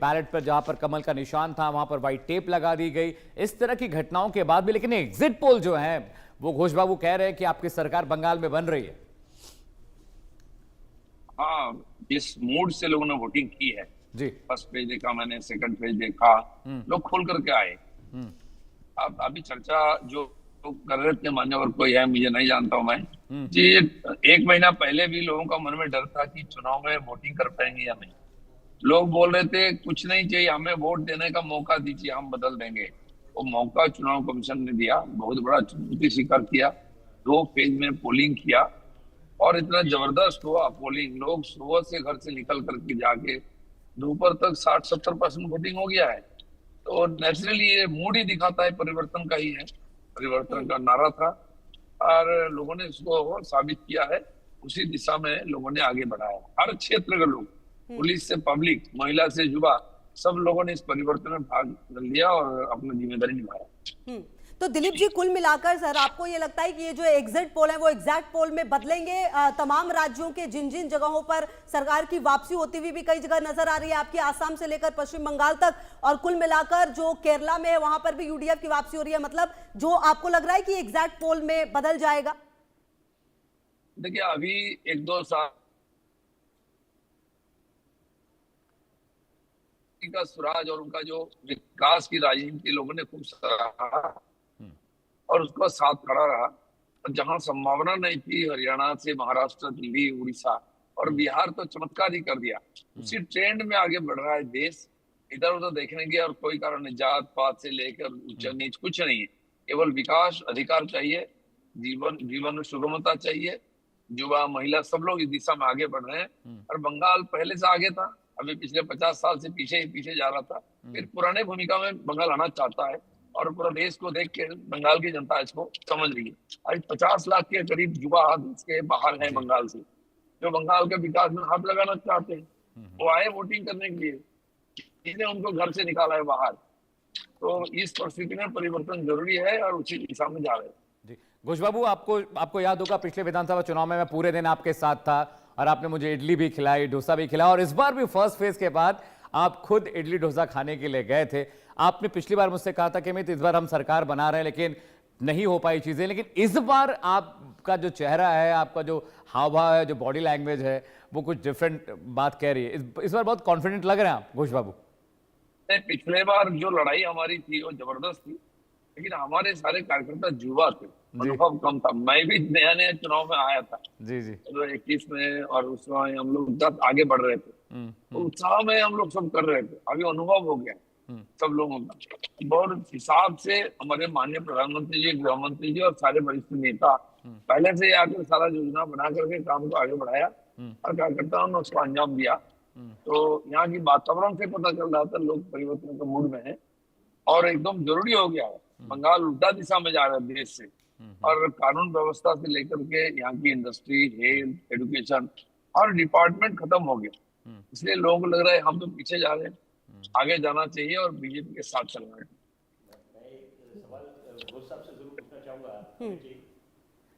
Ballot पर जहां पर कमल का निशान था वहां पर व्हाइट टेप लगा दी गई। इस तरह की घटनाओं के बाद भी लेकिन एग्जिट पोल जो है वो घोष बाबू कह रहे हैं कि आपकी सरकार बंगाल में बन रही है। हाँ, जिस मूड से लोगों ने वोटिंग की है, जी। फर्स्ट पेज देखा मैंने, सेकंड पेज देखा, लोग खोल करके आए। अब अभी चर्चा जो कर रहे थे, मान्यवर कोई है मुझे नहीं जानता हूं मैं जी, एक महीना पहले भी लोगों का मन में डर था कि चुनाव में वोटिंग कर पाएंगे या नहीं। लोग बोल रहे थे कुछ नहीं चाहिए, हमें वोट देने का मौका दीजिए, हम बदल देंगे। वो मौका चुनाव कमीशन ने दिया, बहुत बड़ा चुनौती स्वीकार किया, 2 फेज में पोलिंग किया और इतना जबरदस्त हुआ पोलिंग। लोग सुबह से घर से निकल करके जाके दोपहर तक 60-70% वोटिंग हो गया है। तो नेचुरली ये मूड ही दिखाता है परिवर्तन का ही है, परिवर्तन का नारा था और लोगों ने इसको साबित किया है। उसी दिशा में लोगों ने आगे बढ़ाया। हर क्षेत्र के लोग, पुलिस से पब्लिक, महिला से युवा, सब लोगों ने इस परिवर्तन में भाग लिया और अपनी जिम्मेदारी निभाया। तो दिलीप जी, कुल मिलाकर सर आपको ये लगता है कि ये जो एग्जिट पोल है वो एग्जैक्ट पोल में बदलेंगे? तमाम राज्यों के जिन जिन जगहों पर सरकार की वापसी होती हुई भी कई जगह नजर आ रही है आपकी, आसाम से लेकर पश्चिम बंगाल तक, और कुल मिलाकर जो केरला में है वहां पर भी यूडीएफ की वापसी हो रही है, मतलब जो आपको लग रहा है कि एग्जैक्ट पोल में बदल जाएगा? देखिए, अभी 1-2 साल का स्वराज और उनका जो विकास की राजनीति लोगों ने खूब सराहा और उसका साथ खड़ा रहा। और जहां संभावना नहीं थी, हरियाणा से महाराष्ट्र, दिल्ली, उड़ीसा और बिहार तो चमत्कार ही कर दिया। उसी ट्रेंड में आगे बढ़ रहा है देश। इधर उधर देखने की और कोई कारण नहीं, जात पात से लेकर उच्च नीच कुछ नहीं है, केवल विकास, अधिकार चाहिए, जीवन में सुगमता चाहिए। युवा, महिला, सब लोग इस दिशा में आगे बढ़ रहे हैं। और बंगाल पहले से आगे था, अभी पिछले 50 साल से पीछे जा रहा था, फिर पुराने भूमिका में बंगाल आना चाहता है और पूरा देश को देख के बंगाल की जनता इसको समझ रही है। आज 50 लाख के करीब युवा देश के बाहर हैं बंगाल से, जो बंगाल के विकास में हाथ लगाना चाहते हैं। वो आए वोटिंग करने के लिए, इसने उनको घर से निकाला है बाहर। तो इस परिस्थिति में परिवर्तन जरूरी है और उसी दिशा में जा रहे हैं। जी घोष बाबू, आपको याद होगा पिछले विधानसभा चुनाव में मैं पूरे दिन आपके साथ था और आपने मुझे इडली भी खिलाई, डोसा भी खिलाया, और इस बार भी फर्स्ट फेज के बाद आप खुद इडली डोसा खाने के लिए गए थे। आपने पिछली बार मुझसे कहा था कि मैं इस बार हम सरकार बना रहे हैं, लेकिन नहीं हो पाई चीजें। लेकिन इस बार आपका जो चेहरा है, आपका जो हाव भाव है, जो बॉडी लैंग्वेज है, वो कुछ डिफरेंट बात कह रही है। इस बार बहुत कॉन्फिडेंट लग रहे हैं आप घोष बाबू। पिछले बार जो लड़ाई हमारी थी वो जबरदस्त थी, लेकिन हमारे सारे कार्यकर्ता युवा थे, अनुभव कम था। मैं भी नया नया चुनाव में आया था जी जी 2021 में, और उस समय हम लोग जब आगे बढ़ रहे थे तो उत्साह में हम लोग सब कर रहे थे। अभी अनुभव हो गया सब लोगों का, बहुत हिसाब से हमारे माननीय प्रधानमंत्री जी, गृह मंत्री जी और सारे वरिष्ठ नेता पहले से आकर सारा योजना बना करके काम को आगे बढ़ाया और कार्यकर्ताओं ने उसको अंजाम दिया। तो यहाँ की वातावरण से पता चल रहा था लोग परिवर्तन के मूड में है और एकदम जरूरी हो गया है। बंगाल उल्टा दिशा में जा रहा है देश से, और कानून व्यवस्था से लेकर के यहाँ की इंडस्ट्री, हेल्थ, एजुकेशन, हर डिपार्टमेंट खत्म हो गया। इसलिए लोगों को लग रहा है हम तो पीछे जा रहे हैं, आगे जाना चाहिए और बीजेपी के साथ चलना है।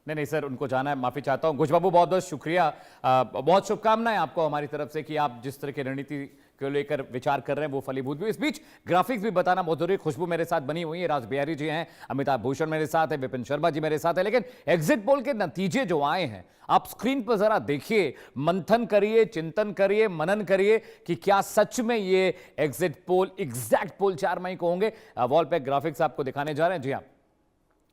नहीं सर, उनको जाना है, माफी चाहता हूं। घोष बाबू, बहुत बहुत शुक्रिया, बहुत शुभकामनाएं आपको हमारी तरफ से कि आप जिस तरह की रणनीति को लेकर विचार कर रहे हैं वो फलीभूत भी। इस बीच ग्राफिक्स भी बताना बहुत जरूरी। खुशबू मेरे साथ बनी हुई है, राज बिहारी जी हैं, अमिताभ भूषण मेरे साथ है, विपिन शर्मा जी मेरे साथ है। लेकिन एग्जिट पोल के नतीजे जो आए हैं आप स्क्रीन पर जरा देखिए, मंथन करिए, चिंतन करिए, मनन करिए कि क्या सच में ये एग्जिट पोल एग्जैक्ट पोल 4 मई को होंगे। वॉल पे ग्राफिक्स आपको दिखाने जा रहे हैं। जी हाँ,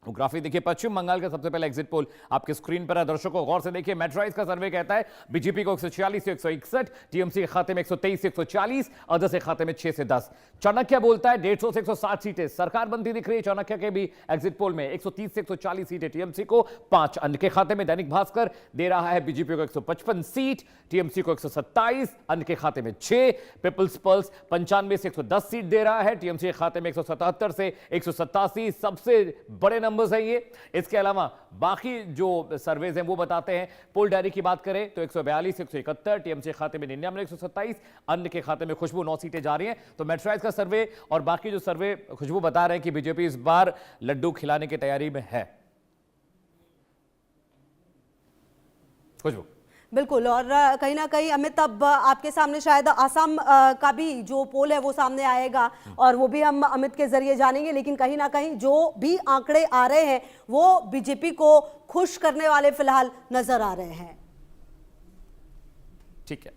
वो ग्राफिक देखिए, पश्चिम बंगाल का सबसे पहला एग्जिट पोल आपके स्क्रीन पर है। दर्शकों गौर से देखिए, मेट्राइज का सर्वे कहता है बीजेपी को 146 से 161, टीएमसी के खाते में 123 से 140, अदर्स के खाते में 6 से 10। चाणक्य बोलता है 150 से 160 सीटें सरकार बनती दिख रही है। चाणक्य के भी एग्जिट पोल में 130 से 140 सीटें टीएमसी को, 5 अन्य के खाते में। दैनिक भास्कर दे रहा है बीजेपी को 155 सीट, टीएमसी को 127, अन्य के खाते में 6। पीपल्स पल्स 95 से 110 सीट दे रहा है, टीएमसी के खाते में 177 से 187, सबसे बड़े नंबर्स है ये। इसके अलावा बाकी जो सर्वेज हैं वो बताते हैं। पोल डायरी की बात करें तो 142 से 171, टीएमसी खाते में 99, 127, अन्य के खाते में खुशबू 9 सीटें जा रही हैं। तो मेट्राइज का सर्वे और बाकी जो सर्वे खुशबू बता रहे हैं कि बीजेपी इस बार लड्डू खिलाने की तैयारी में है। खुशबू बिल्कुल। और कहीं ना कहीं अमित, अब आपके सामने शायद आसाम का भी जो पोल है वो सामने आएगा और वो भी हम अमित के जरिए जानेंगे, लेकिन कहीं ना कहीं जो भी आंकड़े आ रहे हैं वो बीजेपी को खुश करने वाले फिलहाल नजर आ रहे हैं। ठीक है,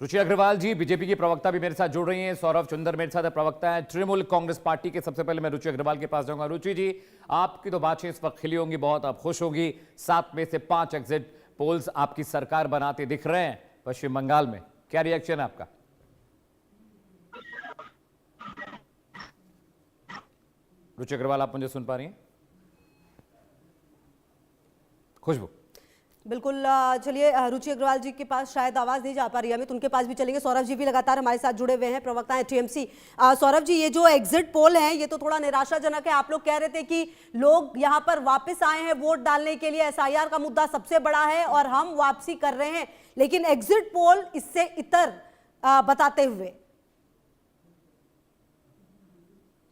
रुचि अग्रवाल जी बीजेपी की प्रवक्ता भी मेरे साथ जुड़ रही हैं। सौरभ चुंदर मेरे साथ प्रवक्ता है तृणमूल कांग्रेस पार्टी के। सबसे पहले मैं रुचि अग्रवाल के पास जाऊंगा। रुचि जी, आपकी तो बातें इस वक्त खिली होंगी, बहुत आप खुश होगी। 7 में से 5 एग्जिट पोल्स आपकी सरकार बनाते दिख रहे हैं पश्चिम बंगाल में, क्या रिएक्शन है आपका? रुचि अग्रवाल, आप मुझे सुन पा रही हैं? खुशबू? बिल्कुल। चलिए, रुचि अग्रवाल जी के पास शायद आवाज नहीं जा पा रही है अमित, उनके पास भी चलेंगे। सौरभ जी भी लगातार हमारे साथ जुड़े हुए हैं, प्रवक्ता हैं टीएमसी। सौरभ जी, ये जो एग्जिट पोल है ये तो थोड़ा निराशाजनक है। आप लोग कह रहे थे कि लोग यहाँ पर वापस आए हैं वोट डालने के लिए, एसआईआर का मुद्दा सबसे बड़ा है और हम वापसी कर रहे हैं, लेकिन एग्जिट पोल इससे इतर बताते हुए।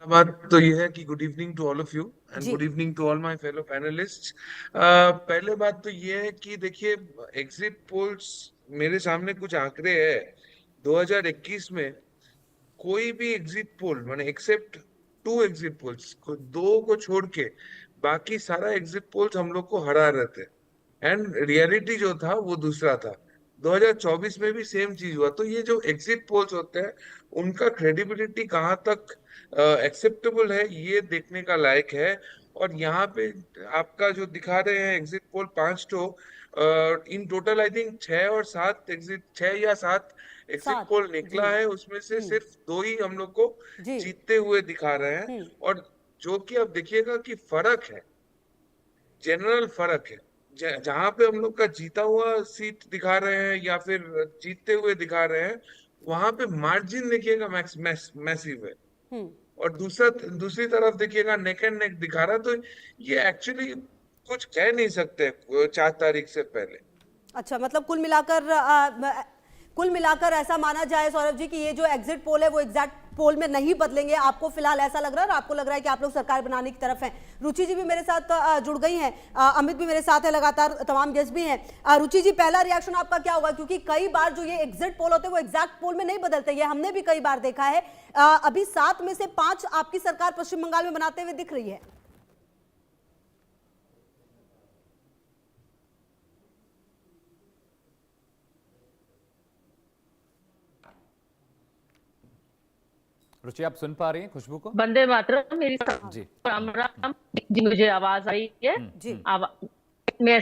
बात तो यह है कि good evening to all of you and जी। Good evening to all my fellow panelist. पहले बात तो यह है कि देखिए, एग्जिट पोल्स मेरे सामने कुछ आंकड़े हैं। 2021 में कोई भी एग्जिट पोल माने एक्सेप्ट 2 एग्जिट पोल्स, 2 को छोड़ के बाकी सारा एग्जिट पोल्स हम लोग को हरा रहे थे एंड रियलिटी जो था वो दूसरा था। 2024 में भी सेम चीज हुआ। तो ये जो एग्जिट पोल्स होते हैं उनका क्रेडिबिलिटी कहाँ तक एक्सेप्टेबल है ये देखने का लायक है। और यहाँ पे आपका जो दिखा रहे हैं एग्जिट पोल 5 तो इन टोटल आई थिंक 6 या 7 एग्जिट 7। पोल निकला जी। है, उसमें से सिर्फ 2 ही हम लोग को जी। जीतते हुए दिखा रहे हैं। और जो कि आप देखिएगा कि फर्क है, जनरल फर्क है। जहां पे हम लोग का जीता हुआ सीट दिखा रहे हैं या फिर जीतते हुए दिखा रहे हैं, वहां पे मार्जिन देखिएगा मैसिव है। और दूसरी तरफ देखिएगा नेक एंड नेक दिखा रहा है। तो ये एक्चुअली कुछ कह नहीं सकते 4 तारीख से पहले। अच्छा, मतलब कुल मिलाकर ऐसा माना जाए सौरभ जी कि ये जो एग्जिट पोल है वो एग्जैक्ट पोल में नहीं बदलेंगे, आपको फिलहाल ऐसा लग रहा है और आपको लग रहा है कि आप लोग सरकार बनाने की तरफ हैं। रुचि जी भी मेरे साथ जुड़ गई हैं, अमित भी मेरे साथ है, लगातार तमाम गेस्ट भी हैं। रुचि जी, पहला रिएक्शन आपका क्या होगा, क्योंकि कई बार जो ये एग्जिट पोल होते हैं वो एग्जैक्ट पोल में नहीं बदलते, ये हमने भी कई बार देखा है। अभी 7 में से 5 आपकी सरकार पश्चिम बंगाल में बनाते हुए दिख रही है। रुचि, आप सुन पा रही हैं खुशबू को? वंदे मातरम। मेरी जी। राम राम जी, मुझे आवाज आ रही है? जी। मैं